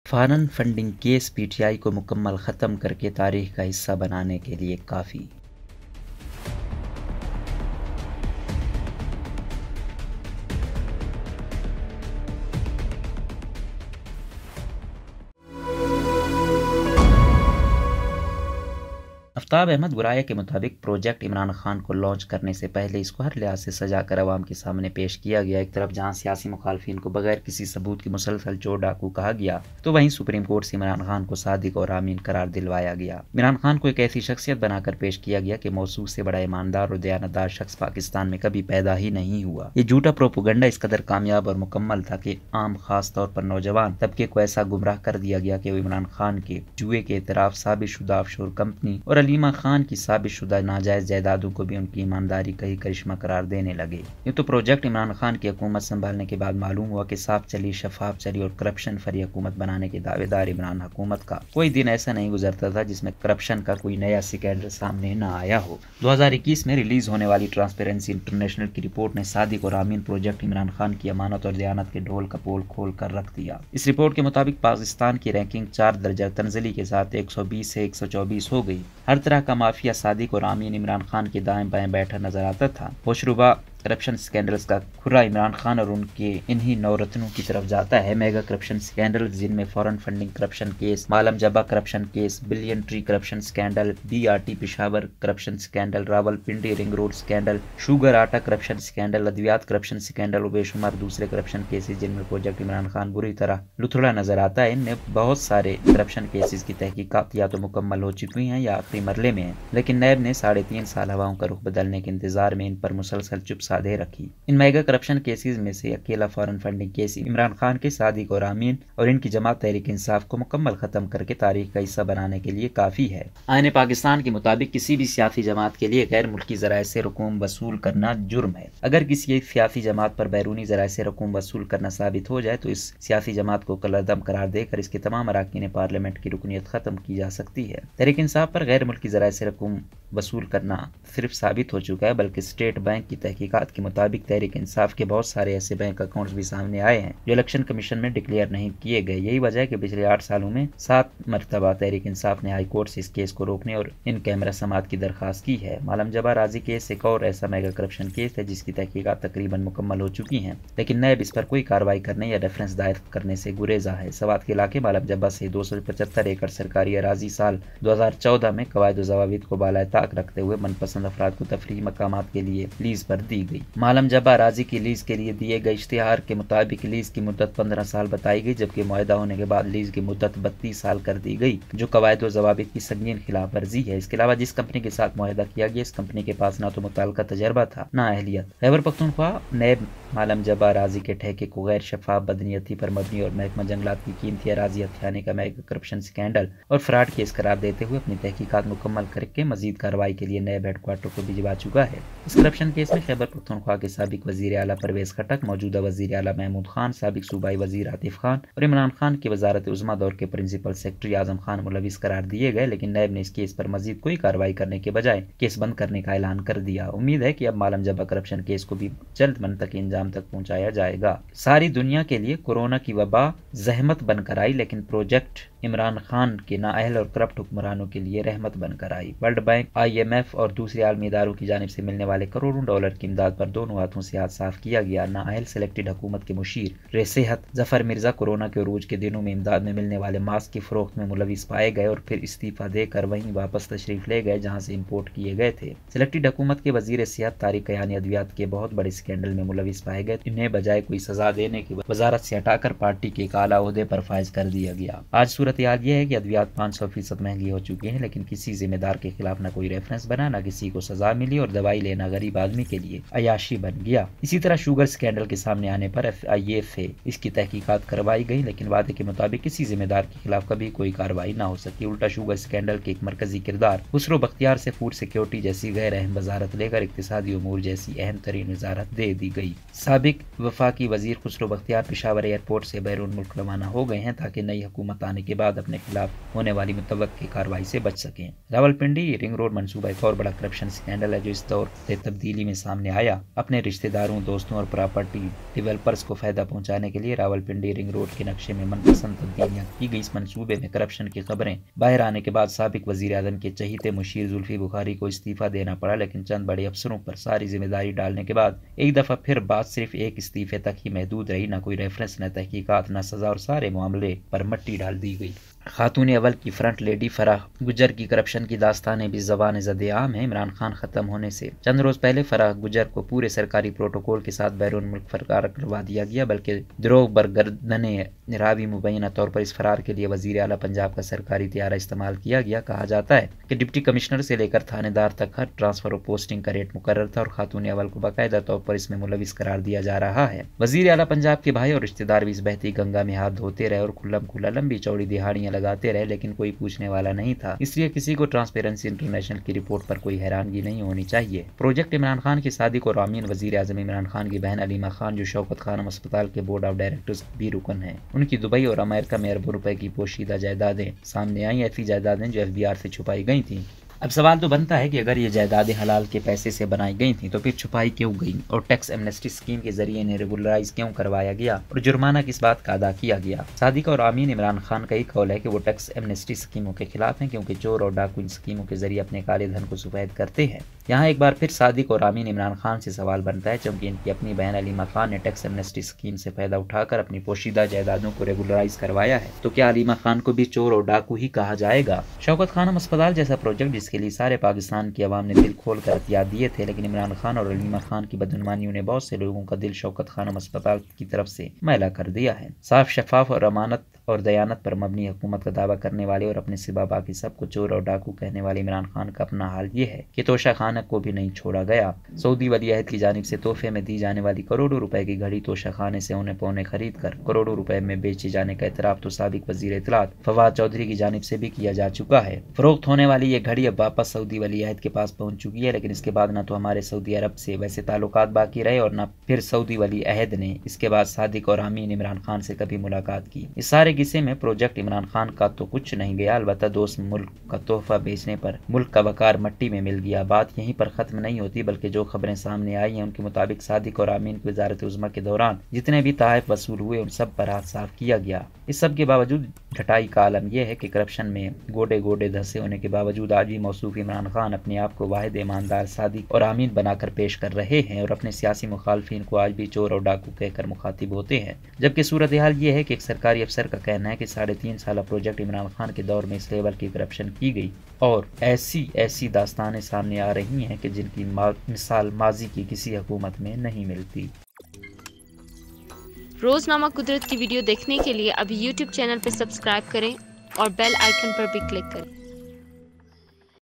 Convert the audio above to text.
Foreign funding case PTI को मुकम्मल ख़त्म करके तारीख का हिस्सा बनाने के लिए काफ़ी। आफ्ताब अहमद गुराया के मुताबिक प्रोजेक्ट इमरान खान को लॉन्च करने से पहले इसको हर लिहाज से सजा कर अवाम के सामने पेश किया गया। एक तरफ जहां सियासी मुखालफिन को बगैर किसी सबूत की मुसलसल चोर डाकू कहा गया, तो वहीं सुप्रीम कोर्ट से इमरान खान को सादिक और आमीन करार दिलवाया गया। इमरान खान को एक ऐसी शख्सियत बनाकर पेश किया गया कि मौसूफ से बड़ा ईमानदार और दयानतदार शख्स पाकिस्तान में कभी पैदा ही नहीं हुआ। ये झूठा प्रोपोगंडा इस कदर कामयाब और मुकम्मल था कि आम खास तौर पर नौजवान तबके को ऐसा गुमराह कर दिया गया कि वो इमरान खान के जुए के एतराफ, साबित शुदा ऑफशोर कंपनी और अलीमा खान की साबित शुदा नाजायज जायदादों को भी उनकी ईमानदारी का ही करिश्मा करार देने लगे। ये तो प्रोजेक्ट इमरान खान की हुकूमत संभालने के बाद मालूम हुआ कि साफ चली, शफाफ चली और करप्शन फ्री हुकूमत बनाने के दावेदार इमरान हुकूमत का कोई दिन ऐसा नहीं गुजरता था जिसमें करप्शन का कोई नया स्कैंडल सामने न आया हो। 2021 में रिलीज होने वाली ट्रांसपेरेंसी इंटरनेशनल की रिपोर्ट ने सादिक और आमीन प्रोजेक्ट इमरान खान की अमानत और दयानत के ढोल का पोल खोल कर रख दिया। इस रिपोर्ट के मुताबिक पाकिस्तान की रैंकिंग 4 दर्जा तंजली के साथ 120 से 124 हो गई। हर तरह का माफिया सादिक और आमीन इमरान खान के दाएं बाएं बैठा नजर आता था। होशरुबा करप्शन स्कैंडल्स का खुरा इमरान खान और उनके इन्हीं नौरत्नों की तरफ जाता है। मेगा करप्शन स्कैंडल जिनमें फॉरेन फंडिंग करप्शन केस, मालम जबा corruption case, billion tree corruption scandal, BRT Peshawar corruption scandal, Rawalpindi ring road scandal, sugar आटा करप्शन स्कैंडल, अद्वियात करप्शन स्कैंडल और बेशुमार दूसरे करप्शन केसेस जिनमें प्रोजेक्ट इमरान खान बुरी तरह लुथड़ा नजर आता है। इनमें बहुत सारे करप्शन केसेस की तहकीकात या तो मुकम्मल हो चुकी हैं या आखिरी मरले में है, लेकिन नैब ने 3.5 साल हवाओं का रुख बदलने के इंतजार में इन पर मुसलसल चुप साधे रखी। इन मेगा करप्शन केसेस में से अकेला foreign funding case Imran Khan के सादिक और आमीन और इनकी जमात तहरीक इंसाफ को मुकम्मल खत्म करके तारीख का हिस्सा बनाने के लिए काफी है। आईन पाकिस्तान के मुताबिक किसी भी सियासी जमात के लिए गैर मुल्की जराये से रकूम वसूल करना जुर्म है। अगर किसी सियासी जमात पर बैरूनी जराये से रकूम वसूल करना साबित हो जाए तो इस सियासी जमात को कलअदम करार देकर इसके तमाम अरकान पार्लियामेंट की रुकनीत खत्म की जा सकती है। तहरीक इंसाफ पर गैर मुल्की जराये से रकूम वसूल करना सिर्फ साबित हो चुका है, बल्कि स्टेट बैंक की तहकीकात के मुताबिक तहरीक इंसाफ के बहुत सारे ऐसे बैंक अकाउंट्स भी सामने आए हैं जो इलेक्शन कमीशन में डिक्लेयर नहीं किए गए। यही वजह है कि पिछले 8 सालों में 7 मरतबा तहरीक इंसाफ ने हाई कोर्ट से इस केस को रोकने और इन कैमरा समात की दरखास्त की है। मालम जबा राजी केस एक और ऐसा मेगा करप्शन केस है जिसकी तहकीकात तकरीबन मुकम्मल हो चुकी है, लेकिन नैब इस पर कोई कार्रवाई करने या रेफरेंस दायर करने से गुरेजा है। सवात के इलाके मालम जबा से 275 एकड़ सरकारी अराजी साल 2014 में कवायद ज़वाबित को बालाए ताक रखते हुए मनपसंद अफराद को तफरीही मकामात के लिए लीज पर दी गई। मालम जबा राजी की लीज के लिए दिए गए इश्तिहार के मुताबिक लीज की मुद्दत 15 साल बताई गई, जबकि मुआहदा होने के बाद लीज की मुद्दत 32 साल कर दी गई, जो कवायद व ज़वाबित की संगीन खिलाफ वर्जी है। इसके अलावा जिस कंपनी के साथ मुआहदा किया गया, इस कंपनी के पास न तो मुतल्लिका तजर्बा था न अहलियत। खैबर पख्तूनख्वा नैब मालम जबा राजी के ठेके को गैर शफाफ, बदनीयती पर मबनी और महकमा जंगलात की कीमती अराजी हथियाने का मेगा करप्शन स्कैंडल और फ्रॉड केस करार देते हुए अपनी तहकीकात मुकम्मल करके मजीद कार्रवाई के लिए नैब हेडक्वार्टर को भिजवा चुका है। इस करप्शन केस में खैबर पख्तूनख्वा के साबिक वजीर आला परवेज खटक, मौजूदा वजीर आला महमूद खान, साबिक सूबाई वजीर आतिफ खान और इमरान खान की वजारत उज़्मा दौर के प्रिंसिपल सेक्रेटरी आजम खान मुलविस करार दिए गए, लेकिन नैब ने इस केस पर मजीद कोई कार्रवाई करने के बजाय केस बंद करने का ऐलान कर दिया। उम्मीद है कि अब मालम जबा करप्शन केस को भी जल्द मंतकी इंजाम तक पहुंचाया जाएगा। सारी दुनिया के लिए कोरोना की वबा जहमत बनकर आई, लेकिन प्रोजेक्ट इमरान खान के नाअहल और करप्ट हुक्मरानों के लिए रहमत बनकर आई। वर्ल्ड बैंक, IMF और दूसरे आलमी इदारों की जानिब से मिलने वाले करोड़ों डॉलर की इमदाद पर दोनों हाथों से हाथ साफ किया गया। नाअहल सेलेक्टेड हुकूमत के मुशीर रेसेहत जफर मिर्जा कोरोना के उरूज के दिनों में इमदाद में मिलने वाले मास्क की फरोख्त में मुलविस पाए गए और फिर इस्तीफा देकर वहीं वापस तशरीफ ले गए जहाँ से इम्पोर्ट किए गए थे। सेलेक्टेड हुकूमत के वजीर सेहत तारिक यानी अद्वियात के बहुत बड़े स्कैंडल में मुलविस पाए गए। इन्हें बजाय कोई सजा देने की वजारत से हटाकर पार्टी के एक आला ओहदे पर फायज कर दिया गया। आज सूरत हाल यह है कि अद्वियात 500% महंगी हो चुकी है, लेकिन किसी जिम्मेदार के खिलाफ न कोई रेफरेंस बना, न किसी को सजा मिली और दवाई लेना गरीब आदमी के लिए अयाशी बन गया। इसी तरह शुगर स्कैंडल के सामने आने पर FIA इसकी तहकीकात करवाई गई, लेकिन वादे के मुताबिक किसी जिम्मेदार के खिलाफ कभी कोई कार्रवाई न हो सकी। उल्टा शुगर स्कैंडल के एक मरकजी किरदार खुसरो बख्तियार से फूड सिक्योरिटी जैसी गैर अहम वजारत लेकर इक्तिसादी उमूर जैसी अहम तरीन वजारत दे दी गई। साबिक वफाकी वजीर खुसरो बख्तियार पेशावर एयरपोर्ट से बैरून मुल्क रवाना हो गए हैं ताकि नई हुकूमत आने के बाद अपने खिलाफ होने वाली मुतवक्की कार्रवाई से बच सकें। रावलपिंडी रिंग रोड मंसूबा एक और बड़ा करप्शन स्कैंडल है जो इस दौर से तब्दीली में सामने आया करवाया। अपने रिश्तेदारों, दोस्तों और प्रॉपर्टी डेवलपर्स को फायदा पहुंचाने के लिए रावलपिंडी रिंग रोड के नक्शे में मनपसंद तब्दीलियां की गई। इस मंसूबे में करप्शन की खबरें बाहर आने के बाद साबिक वजीर आजम के चहीते मुशीर जुल्फी बुखारी को इस्तीफा देना पड़ा, लेकिन चंद बड़े अफसरों पर सारी जिम्मेदारी डालने के बाद एक दफा फिर बात सिर्फ एक इस्तीफे तक ही महदूद रही। न कोई रेफरेंस, न तहकीकात, न सजा और सारे मामले पर मट्टी डाल दी गई। खातून अव्वल की फ्रंट लेडी फराह गुजर की करप्शन की दास्तानें भी ज़बान ज़द आम है। इमरान खान खत्म होने से चंद रोज पहले फराह गुजर को पूरे सरकारी प्रोटोकॉल के साथ बैरून मुल्क फरार करवा दिया गया, बल्कि द्रोह बरगर्दने रावी मुबैना तौर पर इस फरार के लिए वजीर आला पंजाब का सरकारी त्यारा इस्तेमाल किया गया। कहा जाता है कि डिप्टी कमिश्नर से लेकर थानेदार तक हर ट्रांसफर और पोस्टिंग का रेट मुकर्रर था और खातून अव्वल को बाकायदा तौर पर इसमें मुलविस करार दिया जा रहा है। वजीर आला पंजाब के भाई और रिश्तेदार भी इस बहती गंगा में हाथ धोते रहे और खुल्लम खुल्ला लंबी चौड़ी दिहाड़ियां लगाते रहे, लेकिन कोई पूछने वाला नहीं था। इसलिए किसी को ट्रांसपेरेंसी इंटरनेशनल की रिपोर्ट पर कोई हैरानगी नहीं होनी चाहिए। प्रोजेक्ट इमरान खान के सादिक और आमीन वजीर आजम इमरान खान की बहन अलीमा खान, जो शौकत खानम अस्पताल के बोर्ड ऑफ डायरेक्टर्स भी रुकन है, उनकी दुबई और अमेरिका में अरबों रुपए की पोशीदा जायदादें सामने आई। ऐसी जायदादें जो FBI से छुपाई गई थी। अब सवाल तो बनता है कि अगर ये जायदादें हलाल के पैसे से बनाई गई थी तो फिर छुपाई क्यों गई और टैक्स एमनेस्टी स्कीम के जरिए इन्हें रेगुलराइज क्यों करवाया गया और जुर्माना किस बात का अदा किया गया। सादिक और आमीन इमरान खान का ही कौल है कि वो टैक्स एमनेस्टी स्कीमों के खिलाफ हैं, क्योंकि चोर और डाकू इन स्कीमों के जरिए अपने काले धन को सफेद करते हैं। यहाँ एक बार फिर सादिक और आमीन इमरान खान से सवाल बनता है, क्योंकि इनकी अपनी बहन अलीमा खान ने टैक्स एमनेस्टी स्कीम से फायदा उठाकर अपनी पोशीदा जायदादों को रेगुलराइज करवाया है, तो क्या अलीमा खान को भी चोर और डाकू ही कहा जाएगा। शौकत खानम अस्पताल जैसा प्रोजेक्ट जिसके लिए सारे पाकिस्तान की आवाम ने दिल खोल कर एहतियात दिए थे, लेकिन इमरान खान और अलीमा खान की बदनुमानियों ने बहुत से लोगों का दिल शौकत खानम अस्पताल की तरफ से मैला कर दिया है। साफ, शफाफ और अमानत और दयानत पर मबनी हुकूमत का दावा करने वाले और अपने सिवा बाकी सबको चोर और डाकू कहने वाले इमरान खान का अपना हाल ये है कि तोशा खाना को भी नहीं छोड़ा गया। सऊदी वली अहद की जानिब से तोहफे में दी जाने वाली करोड़ों रुपए की घड़ी तोशा खाने से औने पौने खरीद कर करोड़ों रुपए में बेचे जाने का इतराफ तो साबिक वजीर इत्तलात फवाद चौधरी की जानिब से भी किया जा चुका है। फरोख्त होने वाली ये घड़ी अब वापस सऊदी वली अहद के पास पहुंच चुकी है, लेकिन इसके बाद न तो हमारे सऊदी अरब से वैसे ताल्लुकात बाकी रहे और न फिर सऊदी वली अहद ने इसके बाद सादिक और आमीन इमरान खान से कभी मुलाकात की। इस सारे किस्से में प्रोजेक्ट इमरान खान का तो कुछ नहीं गया, अलबत्ता दोस्त मुल्क का तोहफा बेचने पर मुल्क का वकार मट्टी में मिल गया। बात यहीं पर खत्म नहीं होती, बल्कि जो खबरें सामने आई हैं उनके मुताबिक सादिक और आमीन की वजारत उज़्मा के दौरान जितने भी तहफ़ वसूल हुए उन सब पर हाथ साफ किया गया। इस सब के बावजूद घटाई का आलम यह है कि करप्शन में गोडे गोडे धंसे होने के बावजूद आज भी मौसूफ इमरान खान अपने आप को वाहिद ईमानदार सादिक और आमीन बनाकर पेश कर रहे हैं और अपने सियासी मुखालफिन को आज भी चोर और डाकू कहकर मुखातिब होते हैं। जबकि सूरत हाल ये है कि एक सरकारी अफसर का कहना है कि 3.5 साल प्रोजेक्ट इमरान खान के दौर में इस लेवल की करप्शन की गई और ऐसी दास्तानें सामने आ रही हैं कि जिनकी मिसाल माजी की किसी हुकूमत में नहीं मिलती। रोजनामा कुदरत की वीडियो देखने के लिए अभी YouTube चैनल पर सब्सक्राइब करें और बेल आइकन पर भी क्लिक करें।